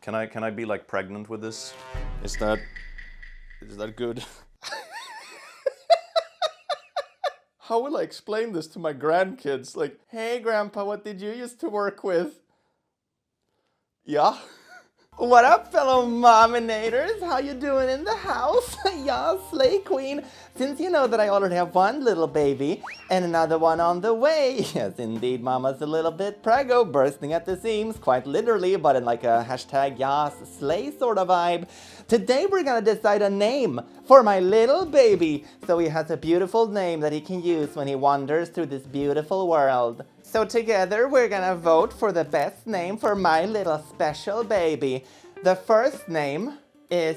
Can I be like pregnant with this? Is that good? How will I explain this to my grandkids? Like, hey grandpa, what did you used to work with? Yeah. What up, fellow mominators? How you doing in the house? Yeah, slay queen. Since you know that I already have one little baby and another one on the way. Yes, indeed, mama's a little bit preggo, bursting at the seams, quite literally, but in like a hashtag yas slay sort of vibe. Today we're gonna decide a name for my little baby, so he has a beautiful name that he can use when he wanders through this beautiful world. So together we're gonna vote for the best name for my little special baby. The first name is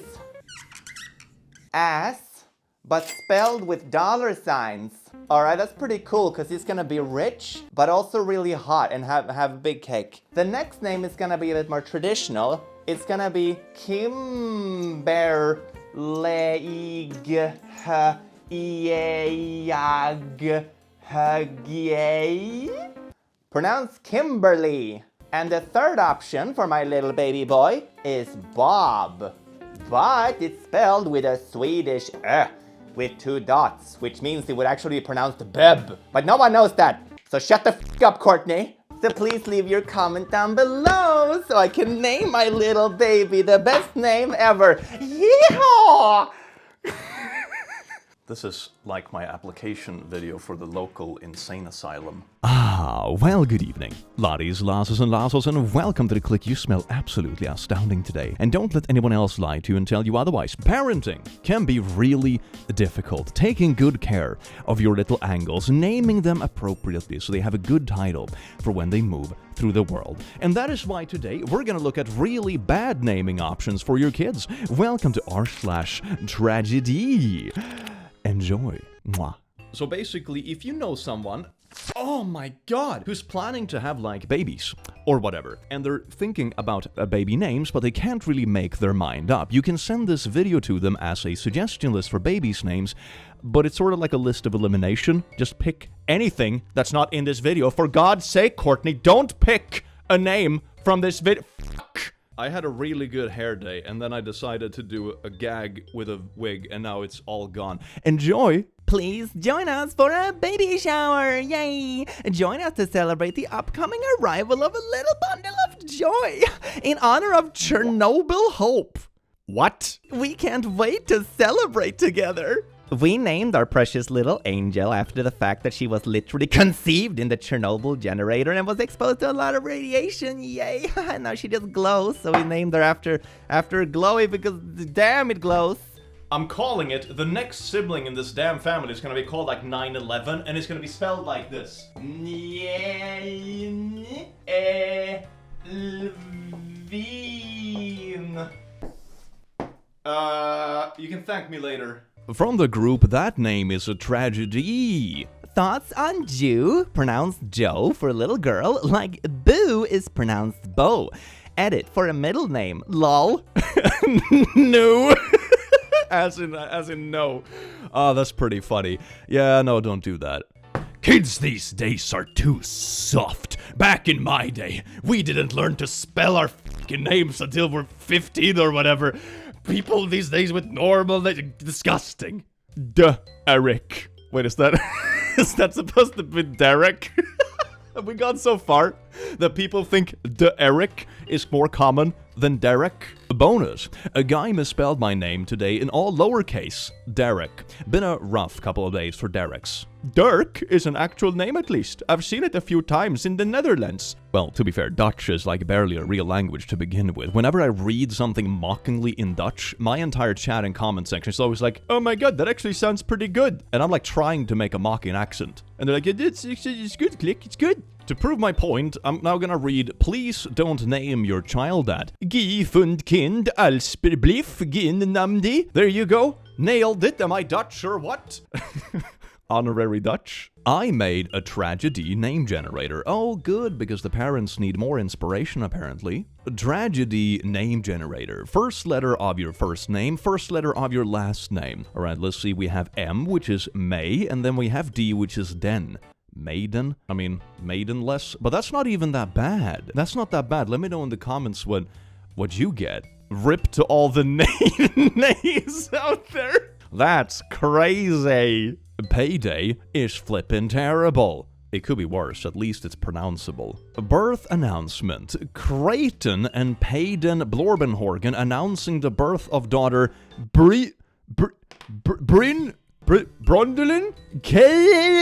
Ass, but spelled with $signs. Alright, that's pretty cool because he's gonna be rich, but also really hot and have a big cake. The next name is gonna be a bit more traditional. It's gonna be Kimberleig Hagay. Pronounced Kimberly. And the third option for my little baby boy is Bob. But it's spelled with a Swedish with 2 dots, which means it would actually be pronounced Beb. But no one knows that. So shut the f up, Courtney. So please leave your comment down below so I can name my little baby the best name ever. Yeehaw! This is like my application video for the local insane asylum. Well, good evening. Laddies, lasses and lassos, and welcome to the click. You smell absolutely astounding today. And don't let anyone else lie to you and tell you otherwise. Parenting can be really difficult. Taking good care of your little angles, naming them appropriately so they have a good title for when they move through the world. And that is why today we're gonna look at really bad naming options for your kids. Welcome to r/tragedy. Enjoy. Mwah. So basically, if you know someone, oh my god, who's planning to have like babies or whatever, and they're thinking about baby names, but they can't really make their mind up, you can send this video to them as a suggestion list for babies' names, but it's sort of like a list of elimination. Just pick anything that's not in this video. For God's sake, Courtney, don't pick a name from this video. Fuck. I had a really good hair day, and then I decided to do a gag with a wig, and now it's all gone. Enjoy! Please join us for a baby shower! Yay! Join us to celebrate the upcoming arrival of a little bundle of joy in honor of Chernobyl Hope. What? We can't wait to celebrate together! We named our precious little angel after the fact that she was literally conceived in the Chernobyl generator and was exposed to a lot of radiation. Yay! Now she just glows, so we named her after Glowy because damn it glows. I'm calling it, the next sibling in this damn family is gonna be called like 9/11, and it's gonna be spelled like this. You can thank me later. From the group, that name is a tragedy. Thoughts on Jew, pronounced Joe for a little girl, like Boo is pronounced Bo. Edit for a middle name, lol. No. as in no. Oh, that's pretty funny. Yeah, no, don't do that. Kids these days are too soft. Back in my day, we didn't learn to spell our fucking names until we're 15 or whatever. People these days with normal names, disgusting. Eric. Wait, is that supposed to be Derek? Have we gone so far that people think Eric is more common than Derek? Bonus. A guy misspelled my name today in all lowercase. Derek. Been a rough couple of days for Dereks. Dirk is an actual name at least. I've seen it a few times in the Netherlands. Well, to be fair, Dutch is like barely a real language to begin with. Whenever I read something mockingly in Dutch, my entire chat and comment section is always like, oh my god, that actually sounds pretty good. And I'm like trying to make a mocking accent. And they're like, it's good, Click, it's good. To prove my point, I'm now gonna read, please don't name your child that. Gi fund kind als bliff gin namdi. There you go. Nailed it. Am I Dutch or what? Honorary Dutch. I made a tragedy name generator. Oh, good, because the parents need more inspiration, apparently. Tragedy name generator. First letter of your first name, first letter of your last name. All right, let's see. We have M, which is May, and then we have D, which is Den. Maiden? I mean, maidenless? But that's not even that bad. That's not that bad. Let me know in the comments what you get. Rip to all the nays out there. That's crazy. Payday is flippin' terrible. It could be worse, at least it's pronounceable. Birth announcement. Creighton and Payden Blorbenhorgen announcing the birth of daughter Bryndelin?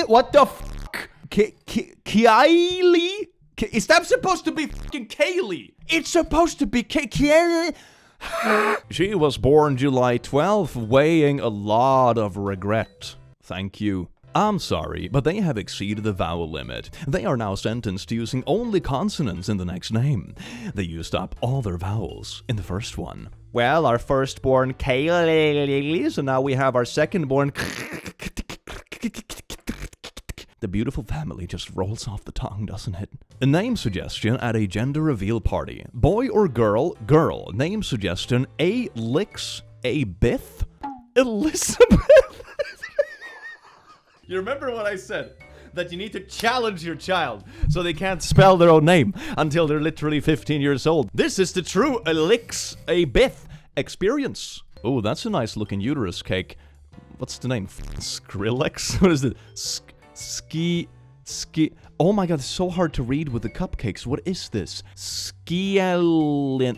What the fuck? Kylie? Is that supposed to be fucking Kaylee? It's supposed to be Kylie. She was born July 12th, weighing a lot of regret. Thank you. I'm sorry, but they have exceeded the vowel limit. They are now sentenced to using only consonants in the next name. They used up all their vowels in the first one. Well, our firstborn Kaylee, so now we have our secondborn. The beautiful family just rolls off the tongue, doesn't it? A name suggestion at a gender reveal party. Boy or girl? Girl. Name suggestion: A. Licks, A. Biff, Elizabeth. You remember what I said? That you need to challenge your child so they can't spell their own name until they're literally 15 years old. This is the true Licks, A. Biff experience. Oh, that's a nice looking uterus cake. What's the name? Skrillex? What is it? Ski. Oh my god, it's so hard to read with the cupcakes. What is this? Skeletor?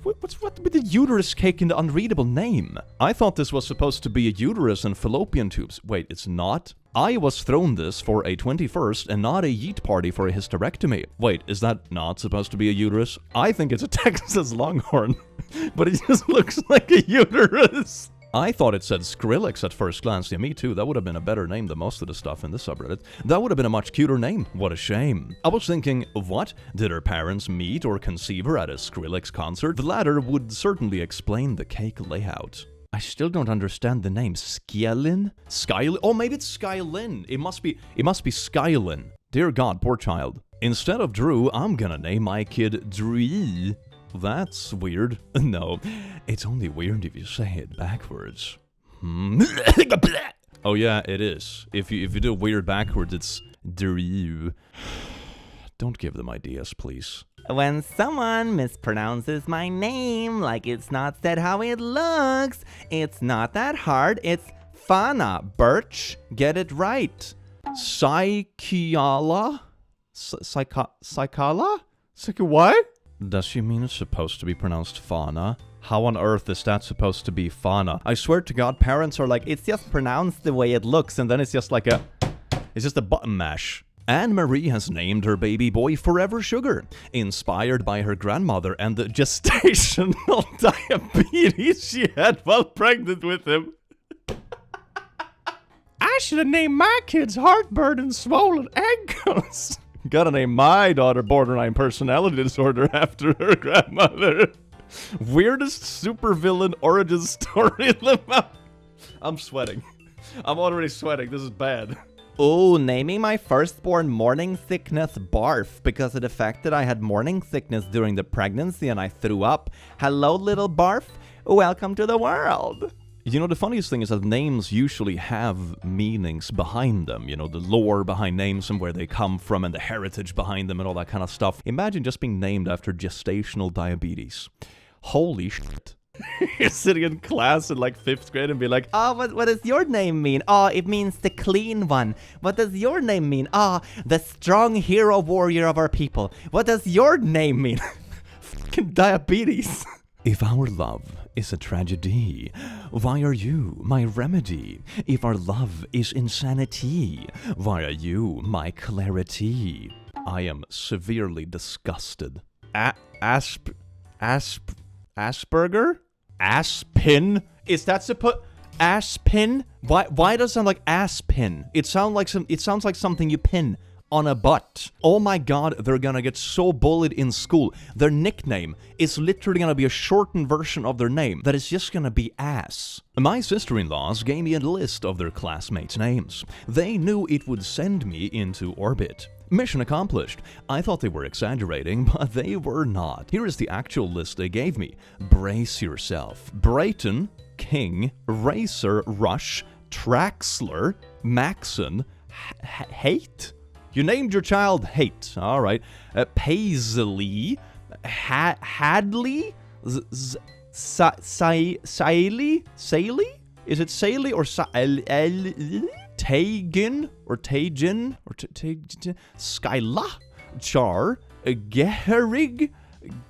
What's with the uterus cake in the unreadable name? I thought this was supposed to be a uterus and fallopian tubes. Wait, it's not? I was thrown this for a 21st and not a yeet party for a hysterectomy. Wait, is that not supposed to be a uterus? I think it's a Texas Longhorn, but it just looks like a uterus. I thought it said Skrillex at first glance. Yeah, me too. That would have been a better name than most of the stuff in this subreddit. That would have been a much cuter name. What a shame. I was thinking, what? Did her parents meet or conceive her at a Skrillex concert? The latter would certainly explain the cake layout. I still don't understand the name. Skylin? Skylin? Oh, maybe it's Skylin. It must be Skylin. Dear God, poor child. Instead of Drew, I'm gonna name my kid Dree. That's weird. No, it's only weird if you say it backwards. Oh yeah, it is. If you do weird backwards, it's Drew. Don't give them ideas, please. When someone mispronounces my name like it's not said how it looks, it's not that hard. It's Fana. Birch, get it right. Psychiala? Psychala? What? Does she mean it's supposed to be pronounced fauna? How on earth is that supposed to be fauna? I swear to God, parents are like, it's just pronounced the way it looks, and then it's just like it's just a button mash. Anne-Marie has named her baby boy Forever Sugar, inspired by her grandmother and the gestational diabetes she had while pregnant with him. I should have named my kids Heartburn and Swollen Ankles. Gotta name my daughter borderline personality disorder after her grandmother. Weirdest supervillain origin story. I'm sweating. I'm already sweating. This is bad. Oh, naming my firstborn morning sickness Barf because of the fact that I had morning sickness during the pregnancy and I threw up. Hello, little Barf. Welcome to the world. You know, the funniest thing is that names usually have meanings behind them. You know, the lore behind names and where they come from and the heritage behind them and all that kind of stuff. Imagine just being named after gestational diabetes. Holy shit. You're sitting in class in like 5th grade and be like, oh, what does your name mean? Oh, it means the clean one. What does your name mean? Oh, the strong hero warrior of our people. What does your name mean? Fucking diabetes. If our love is a tragedy, why are you my remedy? If our love is insanity, why are you my clarity? I am severely disgusted. Asperger? Aspin? Is that supposed... Aspin? Why does it sound like aspin? It sounds like something you pin on a butt. Oh my god, they're gonna get so bullied in school. Their nickname is literally gonna be a shortened version of their name that is just gonna be ass. My sister-in-laws gave me a list of their classmates' names. They knew it would send me into orbit. Mission accomplished. I thought they were exaggerating, but they were not. Here is the actual list they gave me. Brace yourself. Brayton, King, Racer, Rush, Traxler, Maxon, Hate? You named your child Hate. All right. Paisley. Hadley? Saley? Is it Saley or Tagin? Or Tajin? Or Skyla? Char? Geherig?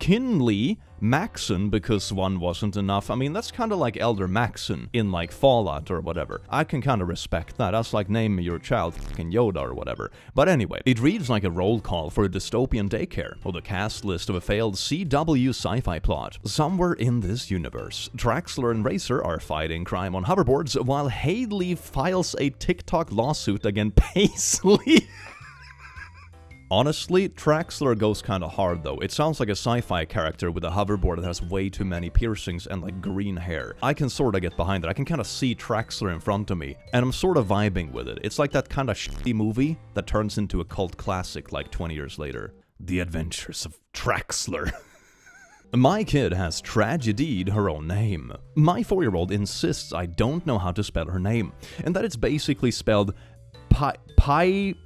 Kinley, Maxon, because one wasn't enough. I mean, that's kind of like Elder Maxon in, like, Fallout or whatever. I can kind of respect that. That's like naming your child fucking Yoda or whatever. But anyway, it reads like a roll call for a dystopian daycare, or the cast list of a failed CW sci-fi plot. Somewhere in this universe, Traxler and Racer are fighting crime on hoverboards, while Hadley files a TikTok lawsuit against Paisley. Honestly, Traxler goes kinda hard though. It sounds like a sci-fi character with a hoverboard that has way too many piercings and like green hair. I can sorta get behind it. I can kinda see Traxler in front of me, and I'm sorta vibing with it. It's like that kinda shitty movie that turns into a cult classic like 20 years later. The Adventures of Traxler. My kid has tragedied her own name. My 4-year-old insists I don't know how to spell her name, and that it's basically spelled Pipger?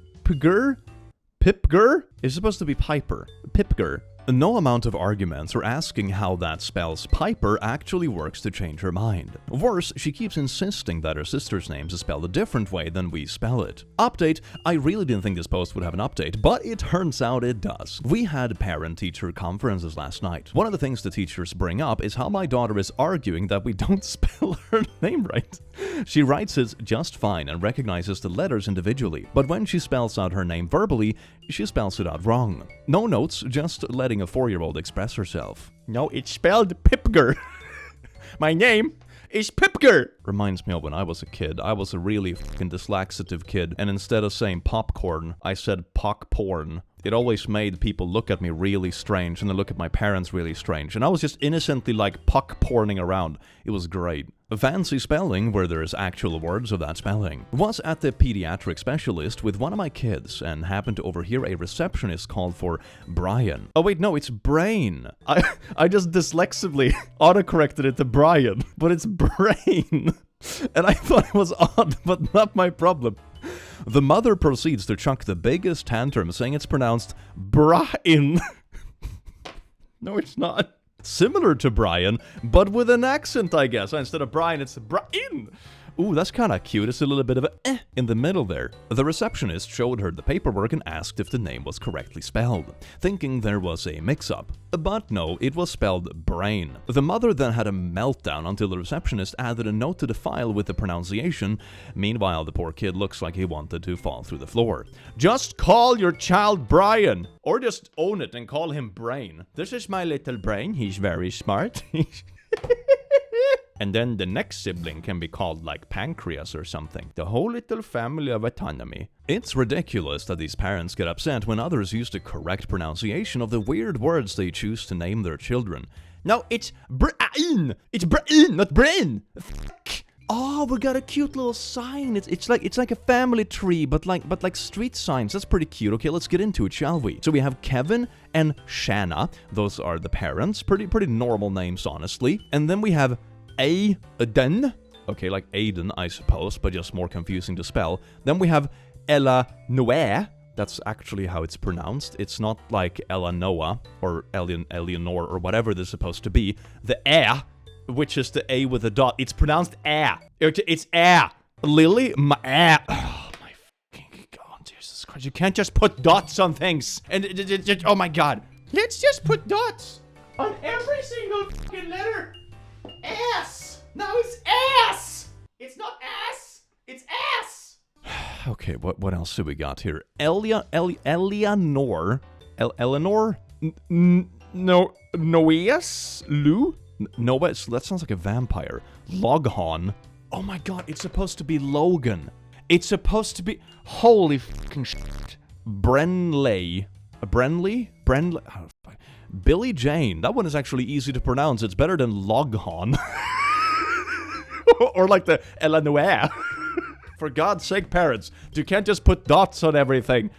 Pipger? It's supposed to be Piper. Pipger. No amount of arguments or asking how that spells Piper actually works to change her mind. Worse, she keeps insisting that her sister's name is spelled a different way than we spell it. Update, I really didn't think this post would have an update, but it turns out it does. We had parent-teacher conferences last night. One of the things the teachers bring up is how my daughter is arguing that we don't spell her name right. She writes it just fine and recognizes the letters individually, but when she spells out her name verbally, she spells it out wrong. No notes, just letting a 4-year-old express herself. No, it's spelled Pipger. My name is Pipger. Reminds me of when I was a kid. I was a really fucking dyslexive kid, and instead of saying popcorn, I said pock porn. It always made people look at me really strange, and then look at my parents really strange, and I was just innocently like pock porning around. It was great. A fancy spelling, where there's actual words of that spelling, was at the pediatric specialist with one of my kids and happened to overhear a receptionist called for Brian. Oh wait, no, it's Brain. I just dyslexically autocorrected it to Brian, but it's Brain. And I thought it was odd, but not my problem. The mother proceeds to chuck the biggest tantrum, saying it's pronounced Brian. No, it's not. Similar to Brian, but with an accent, I guess. Instead of Brian, it's Brian. Ooh, that's kind of cute. It's a little bit of a in the middle there. The receptionist showed her the paperwork and asked if the name was correctly spelled, thinking there was a mix-up. But no, it was spelled Brain. The mother then had a meltdown until the receptionist added a note to the file with the pronunciation. Meanwhile, the poor kid looks like he wanted to fall through the floor. Just call your child Brian, or just own it and call him Brain. This is my little Brain. He's very smart. And then the next sibling can be called like Pancreas or something. The whole little family of autonomy. It's ridiculous that these parents get upset when others use the correct pronunciation of the weird words they choose to name their children. No, it's Brain! It's Brain, not Brain! Oh, we got a cute little sign. It's like a family tree, but like street signs. That's pretty cute. Okay, let's get into it, shall we? So we have Kevin and Shanna. Those are the parents. Pretty normal names, honestly. And then we have Aiden. Okay, like Aiden, I suppose, but just more confusing to spell. Then we have Ella Noe. That's actually how it's pronounced. It's not like Ella Noah or Eleanor or whatever this is supposed to be. The A, which is the A with a dot. It's pronounced A. It's A. Lily, my A. Oh my fucking God, Jesus Christ. You can't just put dots on things. And, oh my God. Let's just put dots on every single fucking letter. Ass! Now it's ass! It's not ass! It's ass! Okay, what else do we got here? Eleanor? Eleanor? Noeas? Lou? Noah, that sounds like a vampire. Loghorn? Oh my God, it's supposed to be Logan. It's supposed to be... Holy fucking shit. Brenley? Oh, fuck. Billy Jane. That one is actually easy to pronounce. It's better than Loghorn. Or like the Eleanor. For God's sake, parents, you can't just put dots on everything.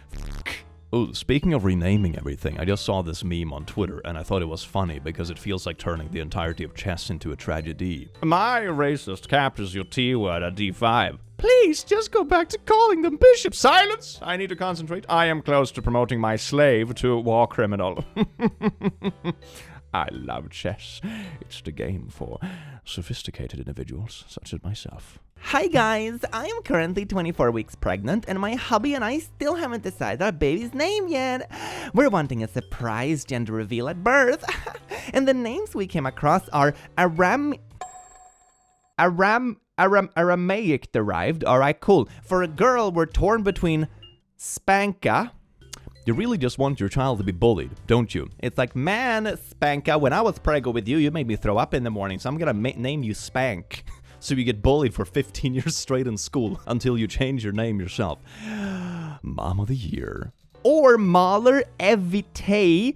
Oh, speaking of renaming everything, I just saw this meme on Twitter and I thought it was funny because it feels like turning the entirety of chess into a tragedy. My racist captures your T-word at D5. Please, just go back to calling them bishops. Silence! I need to concentrate. I am close to promoting my slave to a war criminal. I love chess. It's the game for sophisticated individuals such as myself. Hi guys, I am currently 24 weeks pregnant and my hubby and I still haven't decided our baby's name yet. We're wanting a surprise gender reveal at birth. And the names we came across are Aramaic derived. Alright, cool. For a girl, we're torn between Spanka. You really just want your child to be bullied, don't you? It's like, man, Spanka, when I was preggo with you, you made me throw up in the morning, so I'm gonna name you Spank. So you get bullied for 15 years straight in school until you change your name yourself. Mom of the Year. Or Mahler Evite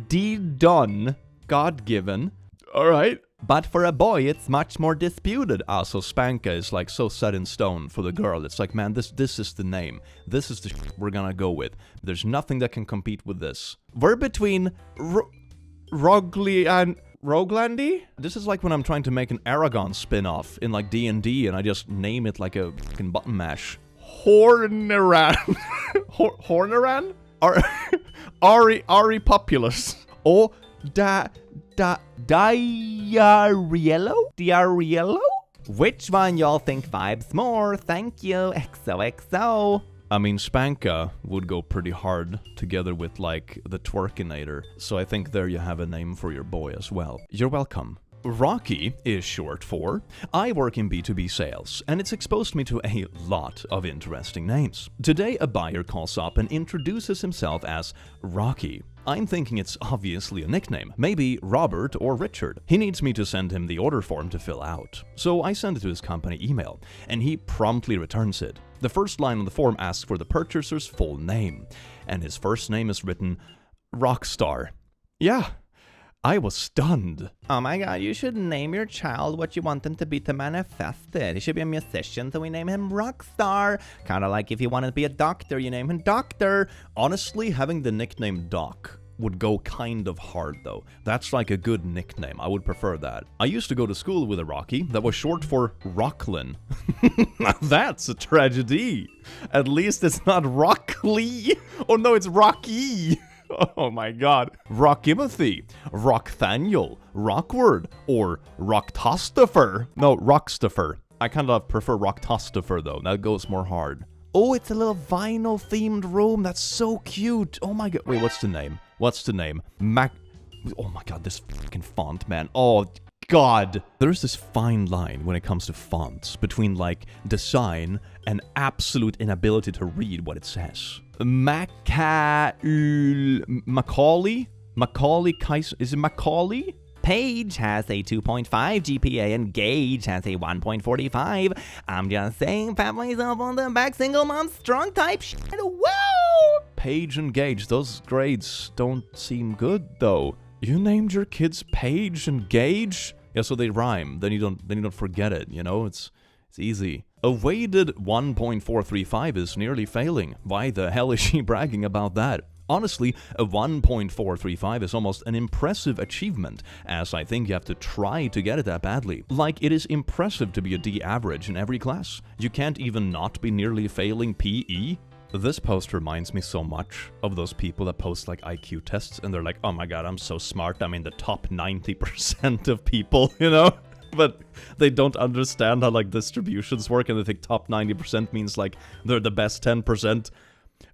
Didon. God-given. Alright. But for a boy, it's much more disputed. So Spanka is like so set in stone for the girl. It's like, man, this is the name. This is the we're gonna go with. There's nothing that can compete with this. We're between Rogli and Roglandi? This is like when I'm trying to make an Aragon spin-off in like D&D and I just name it like a fucking button mash. Horneran. Horneran? Ari Populus. Or Diariello? Which one y'all think vibes more? Thank you, XOXO. I mean, Spanka would go pretty hard together with, like, the Twerkinator, so I think there you have a name for your boy as well. You're welcome. Rocky is short for I work in B2B sales, and it's exposed me to a lot of interesting names. Today, a buyer calls up and introduces himself as Rocky. I'm thinking it's obviously a nickname, maybe Robert or Richard. He needs me to send him the order form to fill out. So I send it to his company email, and he promptly returns it. The first line on the form asks for the purchaser's full name, and his first name is written Rockstar. Yeah, I was stunned. Oh my god, you should name your child what you want him to be to manifest it. He should be a musician, so we name him Rockstar. Kinda like if you want to be a doctor, you name him Doctor. Honestly, having the nickname Doc would go kind of hard though. That's like a good nickname. I would prefer that. I used to go to school with a Rocky that was short for Rocklin. That's a tragedy. At least it's not Rockley. Oh no, it's Rocky. Oh my god. Rockimothy, Rockthaniel, Rockward, or Rocktostifer. No, Rockstifer. I kind of prefer Rocktostifer though. That goes more hard. Oh, it's a little vinyl themed room. That's so cute. Oh my god. Wait, what's the name? What's the name? Oh my god, this fucking font, man. Oh god. There's this fine line when it comes to fonts between like design and absolute inability to read what it says. Macaulay Kaiser. Is it Macaulay? Paige has a 2.5 GPA and Gage has a 1.45. I'm just saying, pat myself on the back, single mom, strong type shit. Whoa! Paige and Gage, those grades don't seem good though. You named your kids Paige and Gage? Yeah, so they rhyme. Then you don't forget it, you know? It's easy. A weighted 1.435 is nearly failing. Why the hell is she bragging about that? Honestly, a 1.435 is almost an impressive achievement, as I think you have to try to get it that badly. Like, it is impressive to be a D average in every class. You can't even not be nearly failing PE. This post reminds me so much of those people that post like IQ tests and they're like, oh my god, I'm so smart, I'm in the top 90% of people, you know? But they don't understand how like distributions work and they think top 90% means like they're the best 10%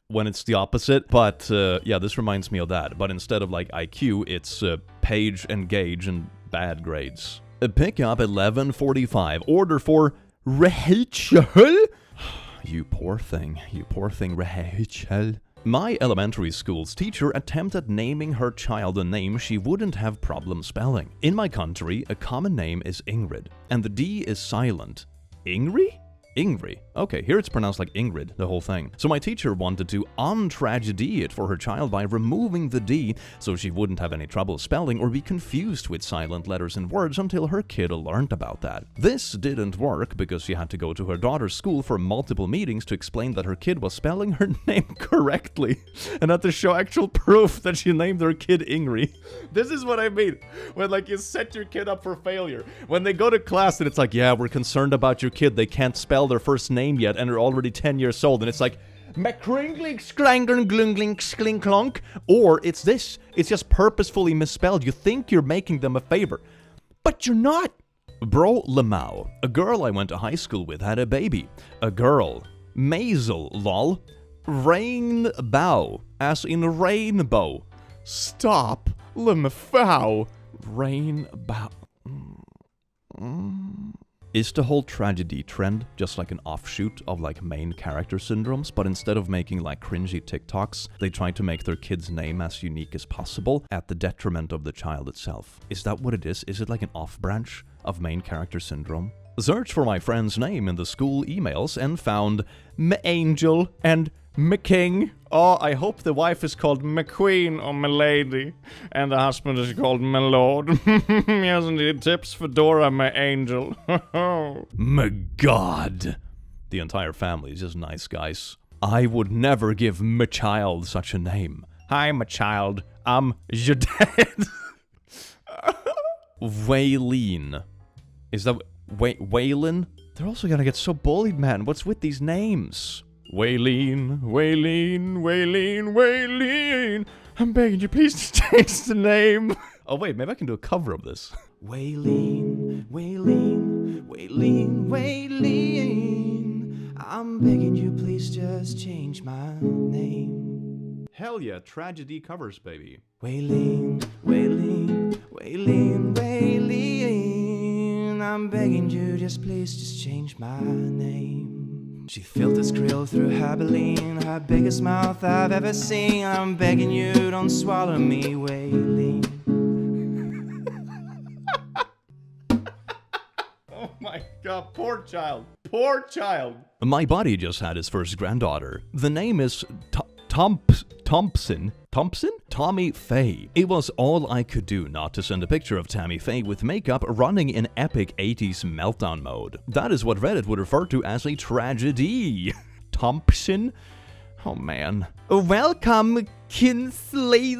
when it's the opposite. But yeah, this reminds me of that. But instead of like IQ, it's Page and Gage and bad grades. Pick up 11:45. Order for Rachel. You poor thing, Rachel. My elementary school's teacher attempted naming her child a name she wouldn't have problem spelling. In my country, a common name is Ingrid, and the D is silent. Ingri? Ingri. Okay, here it's pronounced like Ingrid, the whole thing. So my teacher wanted to untragedy it for her child by removing the D so she wouldn't have any trouble spelling or be confused with silent letters and words until her kid learned about that. This didn't work because she had to go to her daughter's school for multiple meetings to explain that her kid was spelling her name correctly and had to show actual proof that she named her kid Ingrid. This is what I mean when like you set your kid up for failure. When they go to class and it's like, yeah, we're concerned about your kid. They can't spell their first name yet and are already 10 years old. And it's like, McCringling, Skrangling, Glungling, Skling, Clonk. Or it's this. It's just purposefully misspelled. You think you're making them a favor, but you're not. Bro Lamau, a girl I went to high school with, had a baby. A girl. Maisel, lol. Rainbow, as in rainbow. Stop. Lemfow. Rainbow. Is the whole tragedy trend just like an offshoot of like main character syndromes, but instead of making like cringy TikToks, they try to make their kid's name as unique as possible at the detriment of the child itself? Is that what it is? Is it like an off-branch of main character syndrome? Searched for my friend's name in the school emails and found M-Angel and M-King. Oh, I hope the wife is called McQueen or Milady, and the husband is called Milord. He hasn't any tips for Dora, my angel. My God. The entire family is just nice guys. I would never give my child such a name. Hi, my child. I'm your dad. Waylene. Is that... Waylon? They're also gonna get so bullied, man. What's with these names? Waylene, Waylene, Waylene, Waylene. I'm begging you, please change the name. Oh wait, maybe I can do a cover of this. Waylene, Waylene, Waylene, Waylene. I'm begging you, please just change my name. Hell yeah, tragedy covers, baby. Waylene, Waylene, Waylene, Waylene. I'm begging you, just please just change my name. She filled his grill through her baleen, her biggest mouth I've ever seen. I'm begging you, don't swallow me, Waylene. Oh my God, poor child. Poor child. My buddy just had his first granddaughter. The name is Thompson? Tommy Faye. It was all I could do not to send a picture of Tammy Faye with makeup running in epic 80s meltdown mode. That is what Reddit would refer to as a tragedy. Thompson? Oh man. Welcome, Kinsley.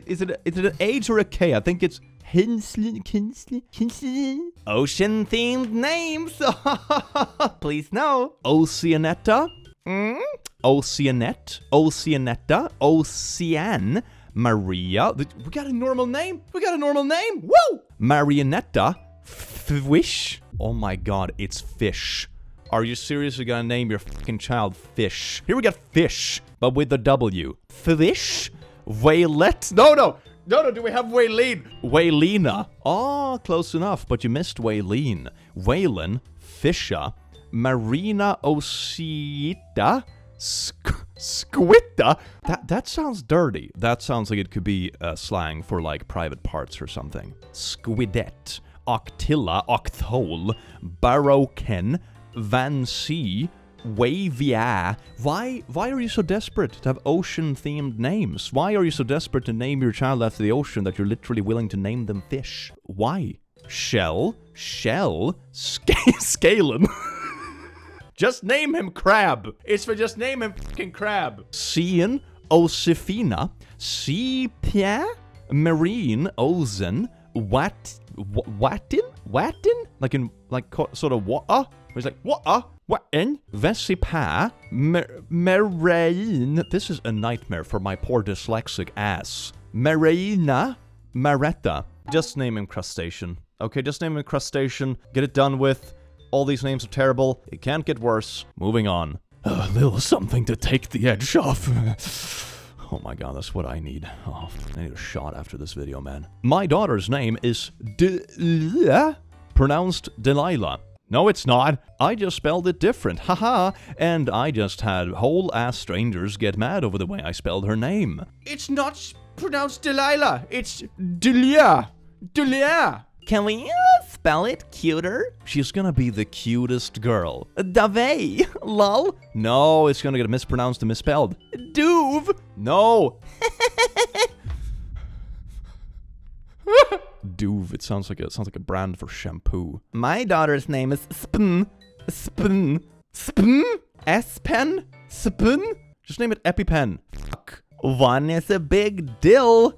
Is it an H or a K? I think it's Kinsley. Ocean themed names. Please no. Oceanetta. Oceanetta, Ocean, Maria. We got a normal name. Woo! Marionetta, Fish. Oh my God, it's Fish. Are you seriously gonna name your fucking child Fish? Here we got Fish, but with the W. Fish, Waylette. No. Do we have Waylene? Waylena. Oh, close enough, but you missed Waylene. Waylon, Fisher, Marina Osita. Squitta? That sounds dirty. That sounds like it could be slang for like private parts or something. Squidette, Octilla, Octhole, Baroken, Van C, Wavia. Why are you so desperate to have ocean-themed names? Why are you so desperate to name your child after the ocean that you're literally willing to name them fish? Why? Shell, Scalen. Just name him Crab. It's for just name him fucking Crab. Cian, Osifina, Sepia, Marine, Ozen, Watin? Sort of what? He's like, Watin? Vesipa, Marine. This is a nightmare for my poor dyslexic ass. Marina, Maretta. Just name him Crustacean. Okay, just name him Crustacean. Get it done with. All these names are terrible. It can't get worse. Moving on. A little something to take the edge off. Oh my God, that's what I need. Oh, I need a shot after this video, man. My daughter's name is pronounced Delilah. No, it's not. I just spelled it different. Haha. And I just had whole-ass strangers get mad over the way I spelled her name. It's not pronounced Delilah. It's Delia. Can we spell it cuter? She's gonna be the cutest girl. Dave, lol. No, it's gonna get mispronounced and misspelled. Duve. No. Duve. It sounds like a brand for shampoo. My daughter's name is Spn. Spn. Spn? S-Pen? Spn? Just name it EpiPen. Fuck. One is a big dill.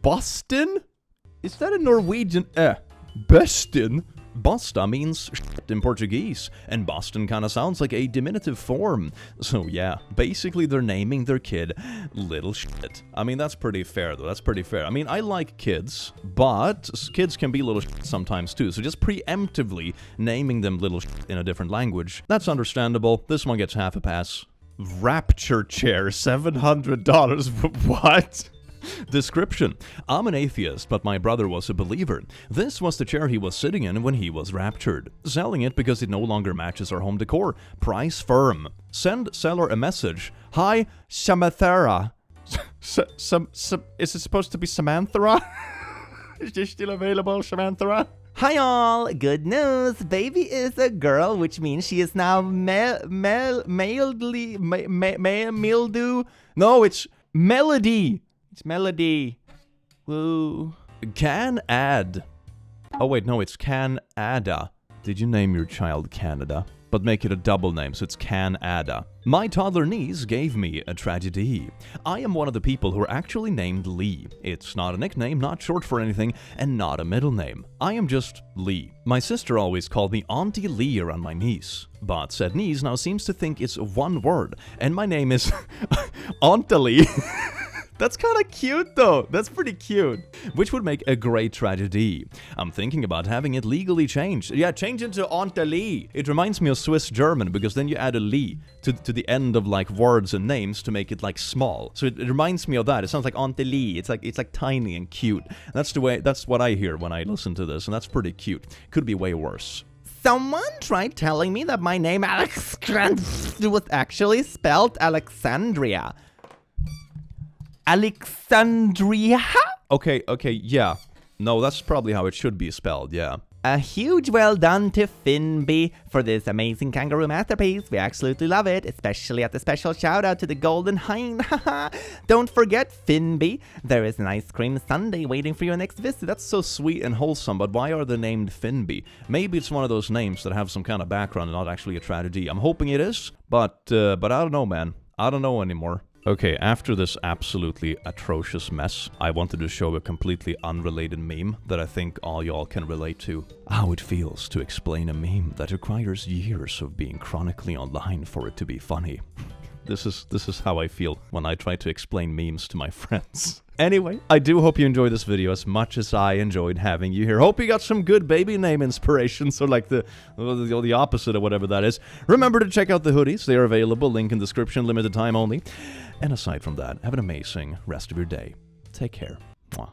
Boston? Is that a Norwegian? Boston? Bosta means shit in Portuguese, and Boston kind of sounds like a diminutive form. So yeah, basically they're naming their kid Little Shit. I mean, that's pretty fair though, that's pretty fair. I mean, I like kids, but kids can be little shit sometimes too, so just preemptively naming them Little Shit in a different language, that's understandable. This one gets half a pass. Rapture chair, $700. What? Description. I'm an atheist, but my brother was a believer. This was the chair he was sitting in when he was raptured. Selling it because it no longer matches our home decor. Price firm. Send seller a message. Hi, Shamathera. Is it supposed to be Samantha? Is she still available, Samantha? Hi all, good news, baby is a girl, which means she is now mildly, mildew. No, it's Melody. It's Melody. Woo. Can add. Oh wait, no, it's Canada. Did you name your child Canada? But make it a double name, so it's Canada. My toddler niece gave me a tragedy. I am one of the people who are actually named Lee. It's not a nickname, not short for anything, and not a middle name. I am just Lee. My sister always called me Auntie Lee around my niece. But said niece now seems to think it's one word, and my name is Auntie Lee. That's kind of cute though. That's pretty cute. Which would make a great tragedy. I'm thinking about having it legally changed. Yeah, change it to Auntie Lee. It reminds me of Swiss German because then you add a Lee to the end of like words and names to make it like small. So it reminds me of that. It sounds like Auntie Lee. It's like tiny and cute. That's what I hear when I listen to this, and that's pretty cute. Could be way worse. Someone tried telling me that my name Alex was actually spelled Alexandria. Alexandria? Okay, yeah. No, that's probably how it should be spelled, yeah. A huge well done to Finby for this amazing kangaroo masterpiece. We absolutely love it, especially at the special shout out to the Golden Hind. Don't forget Finby, there is an ice cream sundae waiting for your next visit. That's so sweet and wholesome, but why are they named Finby? Maybe it's one of those names that have some kind of background and not actually a tragedy. I'm hoping it is, but I don't know, man. I don't know anymore. Okay, after this absolutely atrocious mess, I wanted to show a completely unrelated meme that I think all y'all can relate to. How it feels to explain a meme that requires years of being chronically online for it to be funny. This is how I feel when I try to explain memes to my friends. Anyway, I do hope you enjoyed this video as much as I enjoyed having you here. Hope you got some good baby name inspiration, so like the opposite of whatever that is. Remember to check out the hoodies. They are available, link in description, limited time only. And aside from that, have an amazing rest of your day. Take care. Mwah.